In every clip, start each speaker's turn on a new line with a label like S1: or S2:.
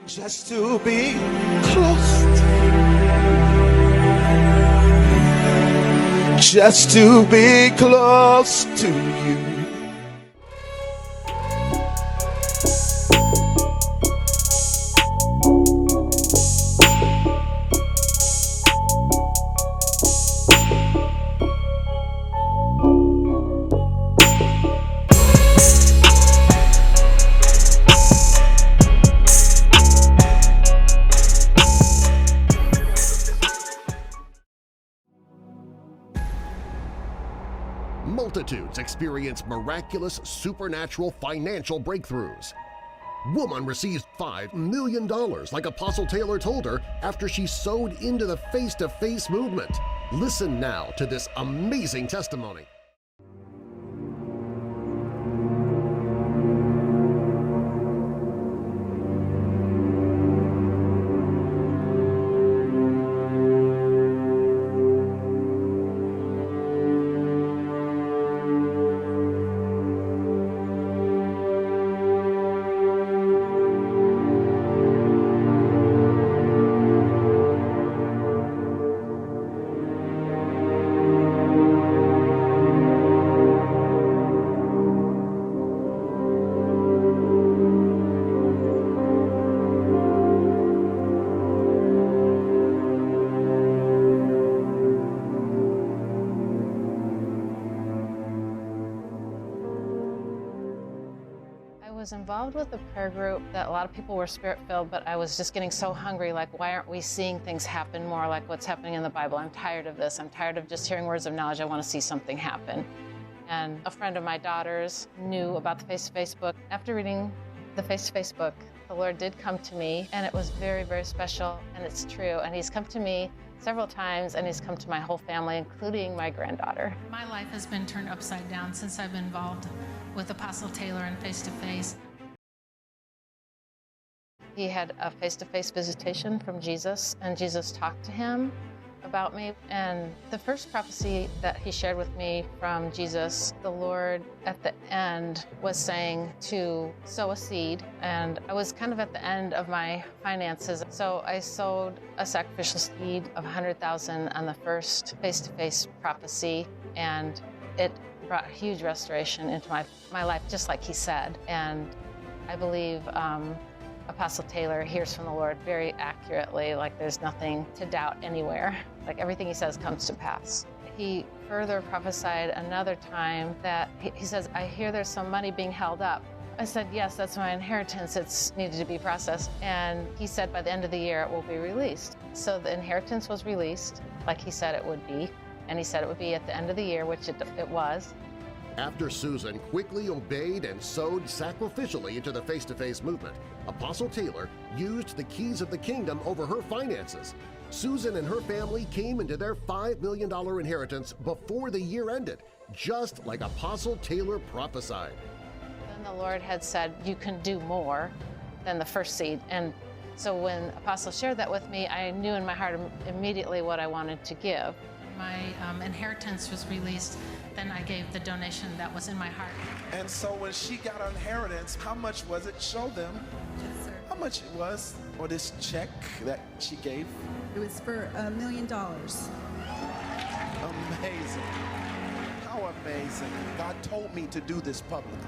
S1: Just to be close. Just to be close to you.
S2: Multitudes experience miraculous supernatural financial breakthroughs. Woman receives $5 million like Apostle Taylor told her after she sowed into the face-to-face movement. Listen now to this amazing testimony.
S3: I was involved with a prayer group that a lot of people were spirit-filled, but I was just getting so hungry, like, why aren't we seeing things happen more like what's happening in the Bible? I'm tired of this. I'm tired of just hearing words of knowledge. I want to see something happen. And a friend of my daughter's knew about the Face-to-Face book. After reading the Face-to-Face book, the Lord did come to me, and it was very, very special, and it's true. And He's come to me several times, and He's come to my whole family, including my granddaughter.
S4: My life has been turned upside down since I've been involved with Apostle Taylor and Face-to-Face.
S3: He had a face-to-face visitation from Jesus, and Jesus talked to him about me. And the first prophecy that he shared with me from Jesus, the Lord at the end was saying to sow a seed. And I was kind of at the end of my finances. So I sowed a sacrificial seed of $100,000 on the first face-to-face prophecy. And it brought huge restoration into my life, just like he said. And I believe Apostle Taylor hears from the Lord very accurately, like there's nothing to doubt anywhere. Like everything he says comes to pass. He further prophesied another time that he says, I hear there's some money being held up. I said, yes, that's my inheritance. It's needed to be processed. And he said by the end of the year it will be released. So the inheritance was released like he said it would be. And he said it would be at the end of the year, which it was.
S2: After Susan quickly obeyed and sowed sacrificially into the face-to-face movement, Apostle Taylor used the keys of the kingdom over her finances. Susan and her family came into their $5 million inheritance before the year ended, just like Apostle Taylor prophesied.
S3: Then the Lord had said, you can do more than the first seed. And so when Apostle shared that with me, I knew in my heart immediately what I wanted to give.
S4: My inheritance was released, then I gave the donation that was in my heart.
S1: And so when she got her inheritance, how much was it? Show them
S5: Yes, sir.
S1: how much it was, or this check that she gave.
S5: It was for $1 million.
S1: Amazing. How amazing. God told me to do this publicly.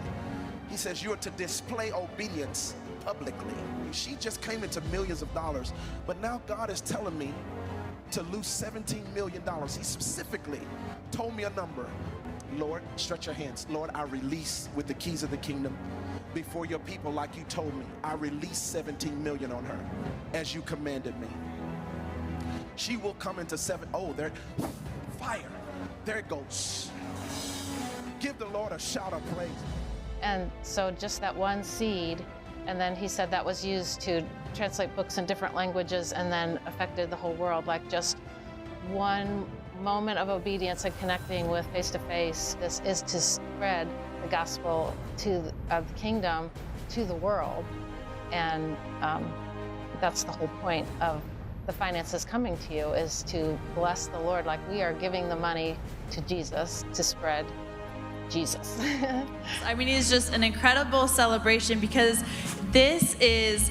S1: He says you're to display obedience publicly. She just came into millions of dollars, but now God is telling me to lose $17 million. He specifically told me a number. Lord, stretch your hands. Lord, I release with the keys of the kingdom before your people like you told me. I release 17 million on her as you commanded me. She will come into there, fire. There it goes. Give the Lord a shout of praise.
S3: And so just that one seed, and then he said that was used to translate books in different languages and then affected the whole world. Like just one moment of obedience and connecting with face-to-face. This is to spread the gospel of the kingdom to the world. And that's the whole point of the finances coming to you, is to bless the Lord. Like we are giving the money to Jesus to spread Jesus.
S6: I mean, it's just an incredible celebration because this is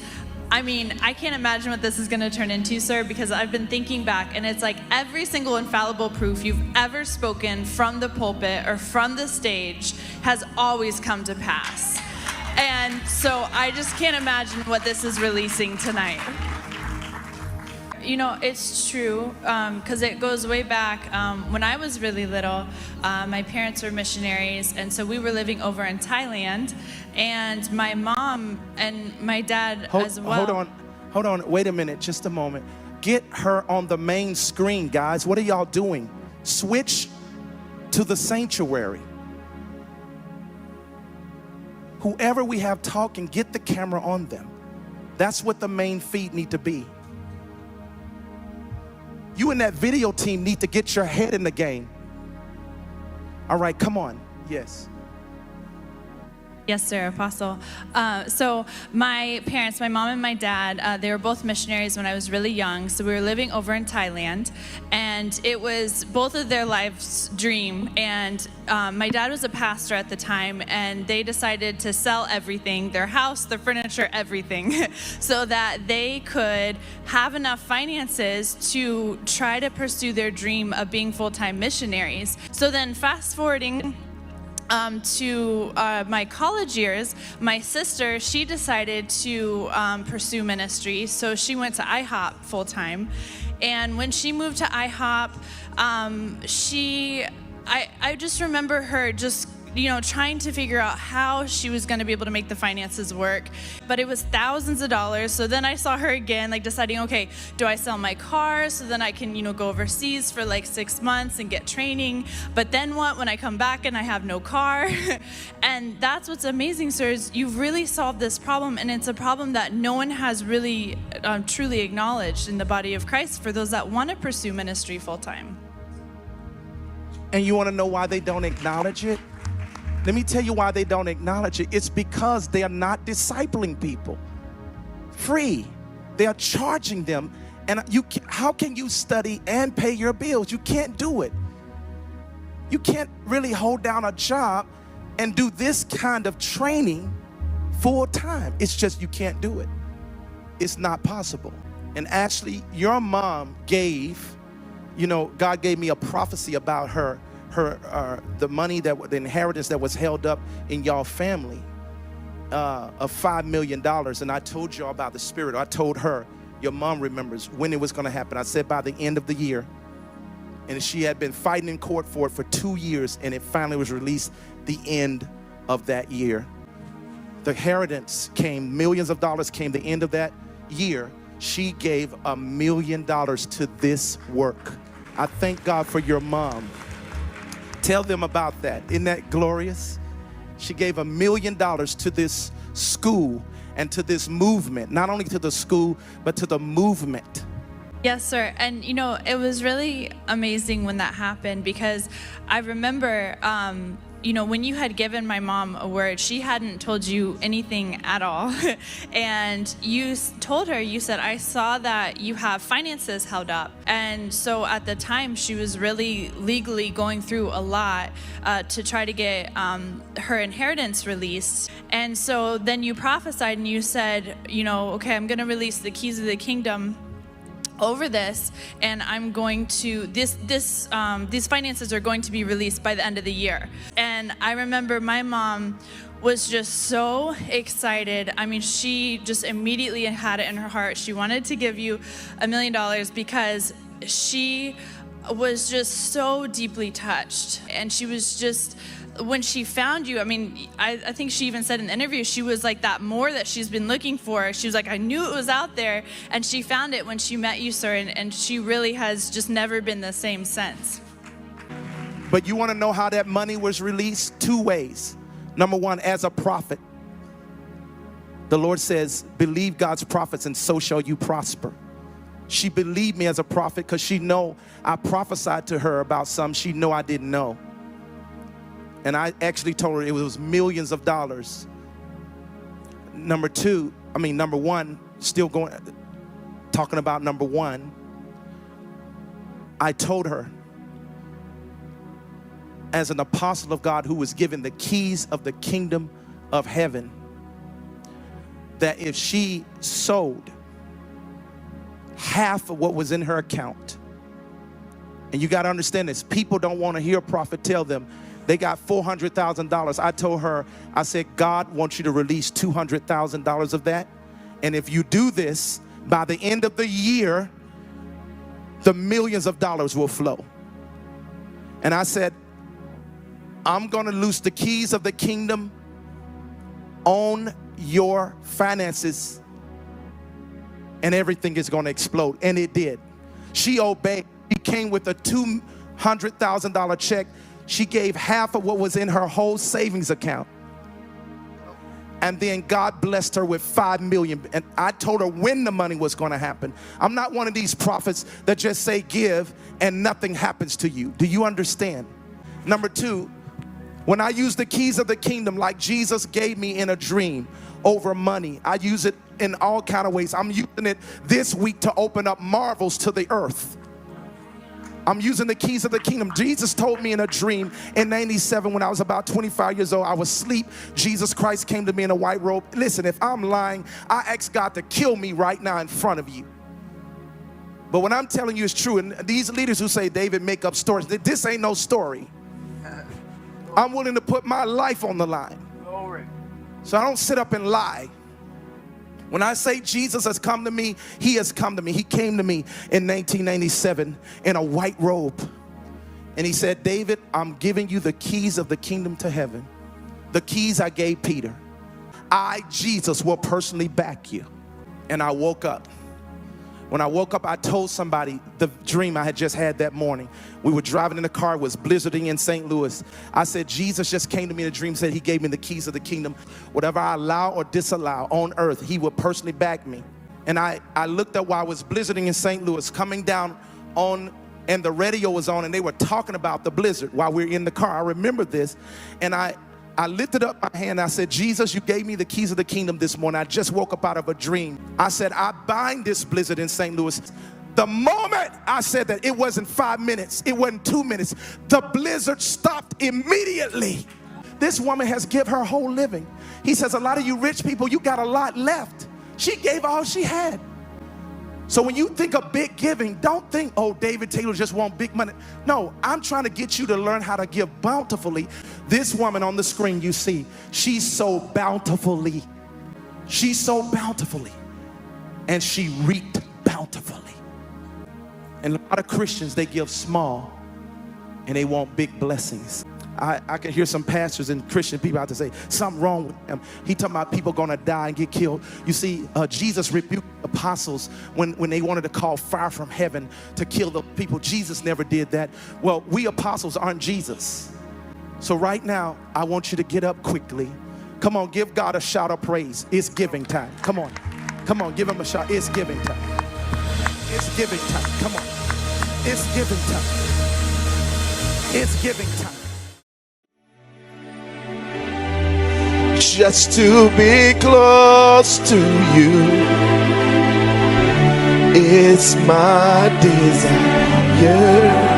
S6: I mean, I can't imagine what this is going to turn into, sir, because I've been thinking back, and it's like every single infallible proof you've ever spoken from the pulpit or from the stage has always come to pass. And so I just can't imagine what this is releasing tonight. You know, it's true, because it goes way back. When I was really little, my parents were missionaries, and so we were living over in Thailand, and my mom and my dad as well.
S1: Hold on, wait a minute, just a moment. Get her on the main screen, guys. What are y'all doing? Switch to the sanctuary. Whoever we have talking, get the camera on them. That's what the main feed need to be. You and that video team need to get your head in the game. All right, come on. Yes.
S6: Yes, sir, Apostle. So my parents, my mom and my dad, they were both missionaries when I was really young. So we were living over in Thailand, and it was both of their lives' dream. And my dad was a pastor at the time, and they decided to sell everything, their house, their furniture, everything, so that they could have enough finances to try to pursue their dream of being full-time missionaries. So then fast forwarding to my college years, my sister, she decided to pursue ministry. So she went to IHOP full time. And when she moved to IHOP, I just remember her just, trying to figure out how she was going to be able to make the finances work. But it was thousands of dollars. So then I saw her again, deciding, okay, do I sell my car so then I can, go overseas for 6 months and get training? But then what when I come back and I have no car? And that's what's amazing, sir, is you've really solved this problem. And it's a problem that no one has really truly acknowledged in the body of Christ for those that want to pursue ministry full time.
S1: And you want to know why they don't acknowledge it? Let me tell you why they don't acknowledge it. It's because they are not discipling people free. They are charging them. And how can you study and pay your bills? You can't do it. You can't really hold down a job and do this kind of training full time. It's just you can't do it. It's not possible. And actually, your mom gave, God gave me a prophecy about her the money, the inheritance that was held up in y'all family of $5 million. And I told y'all about the Spirit. I told her, your mom remembers when it was going to happen. I said by the end of the year. And she had been fighting in court for it for 2 years, and it finally was released the end of that year. The inheritance came, millions of dollars came the end of that year. She gave $1 million to this work. I thank God for your mom. Tell them about that. Isn't that glorious? She gave $1 million to this school and to this movement, not only to the school, but to the movement.
S6: Yes, sir. And, it was really amazing when that happened, because I remember, when you had given my mom a word, she hadn't told you anything at all. And you told her, you said, I saw that you have finances held up. And so at the time, she was really legally going through a lot to try to get her inheritance released. And so then you prophesied and you said, okay, I'm going to release the keys of the kingdom over this, and I'm going to these finances are going to be released by the end of the year. And I remember my mom was just so excited. I mean, she just immediately had it in her heart. She wanted to give you $1 million because she was just so deeply touched. And she was just, when she found you, I think she even said in the interview, she was like that more that she's been looking for. She was like, I knew it was out there. And she found it when she met you, sir. And she really has just never been the same since.
S1: But you want to know how that money was released? 2 ways. Number one, as a prophet. The Lord says, believe God's prophets and so shall you prosper. She believed me as a prophet because she know I prophesied to her about something she know I didn't know. And I actually told her it was millions of dollars. Number one, talking about number one, I told her, as an apostle of God who was given the keys of the kingdom of heaven, that if she sold half of what was in her account, and you got to understand this, people don't want to hear a prophet tell them they got $400,000. I told her, I said, God wants you to release $200,000 of that. And if you do this, by the end of the year, the millions of dollars will flow. And I said, I'm going to loose the keys of the kingdom on your finances, and everything is going to explode. And it did. She obeyed. She came with a $200,000 check. She gave half of what was in her whole savings account. And then God blessed her with $5 million. And I told her when the money was going to happen. I'm not one of these prophets that just say give and nothing happens to you. Do you understand? Number two, when I use the keys of the kingdom like Jesus gave me in a dream over money, I use it in all kind of ways. I'm using it this week to open up marvels to the earth. I'm using the keys of the kingdom. Jesus told me in a dream in 97 when I was about 25 years old. I was asleep. Jesus Christ came to me in a white robe. Listen, if I'm lying, I ask God to kill me right now in front of you. But what I'm telling you is true. And these leaders who say David make up stories, this ain't no story. I'm willing to put my life on the line. So I don't sit up and lie. When I say Jesus has come to me, he has come to me. He came to me in 1997 in a white robe. And he said, David, I'm giving you the keys of the kingdom to heaven. The keys I gave Peter. I, Jesus, will personally back you. And I woke up. When I woke up, I told somebody the dream I had just had that morning. We were driving in the car. It was blizzarding in St. Louis. I said, Jesus just came to me in a dream, said he gave me the keys of the kingdom. Whatever I allow or disallow on earth, he will personally back me. And I looked up while I was blizzarding in St. Louis, coming down on, and the radio was on, and they were talking about the blizzard while we were in the car. I remember this. And I lifted up my hand. I said, Jesus, you gave me the keys of the kingdom this morning. I just woke up out of a dream. I said, I bind this blizzard in St. Louis. The moment I said that, it wasn't 5 minutes. It wasn't 2 minutes. The blizzard stopped immediately. This woman has given her whole living. He says, a lot of you rich people, you got a lot left. She gave all she had. So when you think of big giving, don't think, oh, David Taylor just want big money. No, I'm trying to get you to learn how to give bountifully. This woman on the screen you see, she's so bountifully. She's so bountifully. And she reaped bountifully. And a lot of Christians, they give small and they want big blessings. I can hear some pastors and Christian people out to say, something wrong with them. He talking about people gonna die and get killed. You see, Jesus rebuked apostles when they wanted to call fire from heaven to kill the people. Jesus never did that. Well, we apostles aren't Jesus. So right now, I want you to get up quickly. Come on, give God a shout of praise. It's giving time. Come on, give him a shout. It's giving time. It's giving time. Come on. It's giving time. It's giving time. Just to be close to you, it's my desire.